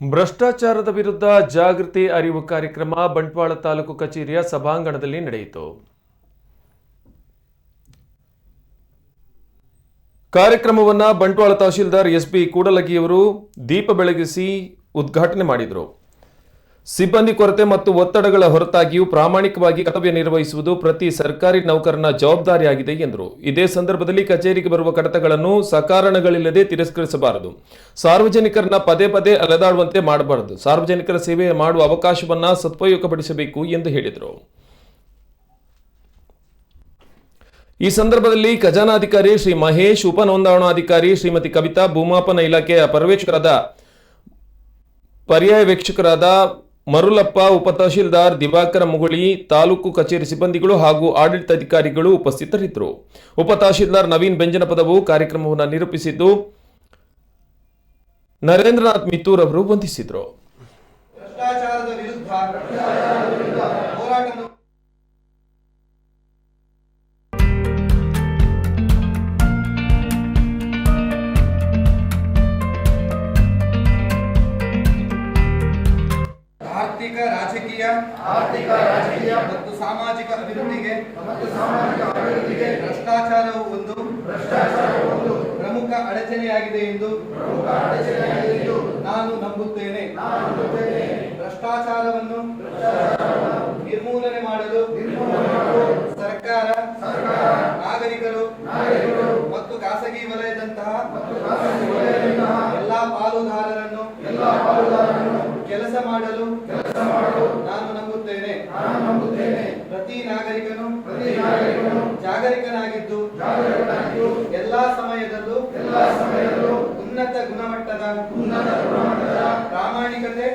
ಭ್ರಷ್ಟಾಚಾರದ ವಿರುದ್ಧ ಜಾಗೃತಿ ಅರಿವು ಕಾರ್ಯಕ್ರಮ ಬಂಟ್ವಾಳ ತಾಲೂಕು ಕಚೇರಿಯ ಸಭಾಂಗಣದಲ್ಲಿ ನಡೆಯಿತು. ಕಾರ್ಯಕ್ರಮವನ್ನು ಬಂಟ್ವಾಳ ತಹಶೀಲ್ದಾರ್ ಎಸ್.ಬಿ. ಕೂಡಲಗಿಯವರು ದೀಪ ಬೆಳಗಿಸಿ ಉದ್ಘಾಟನೆ ಮಾಡಿದರು. ಸಿಬ್ಬಂದಿ ಕೊರತೆ ಮತ್ತು ಒತ್ತಡಗಳ ಹೊರತಾಗಿಯೂ ಪ್ರಾಮಾಣಿಕವಾಗಿ ಕರ್ತವ್ಯ ನಿರ್ವಹಿಸುವುದು ಪ್ರತಿ ಸರ್ಕಾರಿ ನೌಕರನ ಜವಾಬ್ದಾರಿಯಾಗಿದೆ ಎಂದರು. ಇದೇ ಸಂದರ್ಭದಲ್ಲಿ ಕಚೇರಿಗೆ ಬರುವ ಕಡತಗಳನ್ನು ಸಕಾರಣಗಳಿಲ್ಲದೆ ತಿರಸ್ಕರಿಸಬಾರದು. ಸಾರ್ವಜನಿಕರನ್ನ ಪದೇ ಪದೇ ಅಲೆದಾಡುವಂತೆ ಮಾಡಬಾರದು. ಸಾರ್ವಜನಿಕರ ಸೇವೆ ಮಾಡುವ ಅವಕಾಶವನ್ನ ಸದುಪಯೋಗಪಡಿಸಬೇಕು ಎಂದು ಹೇಳಿದರು. ಈ ಸಂದರ್ಭದಲ್ಲಿ ಖಜಾನಾಧಿಕಾರಿ ಶ್ರೀ ಮಹೇಶ್, ಉಪ ನೋಂದಣಾಧಿಕಾರಿ ಶ್ರೀಮತಿ ಕವಿತಾ, ಭೂಮಾಪನ ಇಲಾಖೆಯ ಪರ್ಯವೇಕ್ಷಕರಾದ ಮರುಲಪ್ಪ, ಉಪ ತಹಶೀಲ್ದಾರ್ ದಿವಾಕರ ಮುಗುಳಿ, ತಾಲೂಕು ಕಚೇರಿ ಸಿಬ್ಬಂದಿಗಳು ಹಾಗೂ ಆಡಳಿತಾಧಿಕಾರಿಗಳು ಉಪಸ್ಥಿತರಿದ್ದರು. ಉಪ ತಹಶೀಲ್ದಾರ್ ನವೀನ್ ಬೆಂಜನಪದವು ಕಾರ್ಯಕ್ರಮವನ್ನು ನಿರೂಪಿಸಿದ್ದು, ನರೇಂದ್ರನಾಥ್ ಮಿತ್ತೂರ್ ಅವರು ವಂದಿಸಿದರು. ಆರ್ಥಿಕ ರಾಜಕೀಯ ಮತ್ತು ಸಾಮಾಜಿಕ ಅಭಿವೃದ್ಧಿಗೆ ಭ್ರಷ್ಟಾಚಾರವು ಒಂದು ಪ್ರಮುಖ ಅಡಚಣೆಯಾಗಿದೆ ಎಂದು ನಾನು ನಂಬುತ್ತೇನೆ. ಭ್ರಷ್ಟಾಚಾರವನ್ನು ನಿರ್ಮೂಲನೆ ಮಾಡಲು ಸರ್ಕಾರ, ನಾಗರಿಕರು ಮತ್ತು ಖಾಸಗಿ ವಲಯದಂತಹ ಎಲ್ಲಾ ಪಾಲುದಾರರನ್ನು ಕೆಲಸ ಮಾಡಲು ನಾನು ನಂಬುತ್ತೇನೆ. ಪ್ರತಿ ನಾಗರಿಕನು ಜಾಗರಿಕನಾಗಿದ್ದು ಎಲ್ಲಾ ಸಮಯದಲ್ಲೂ ಉನ್ನತ ಗುಣಮಟ್ಟದ ಪ್ರಾಮಾಣಿಕತೆ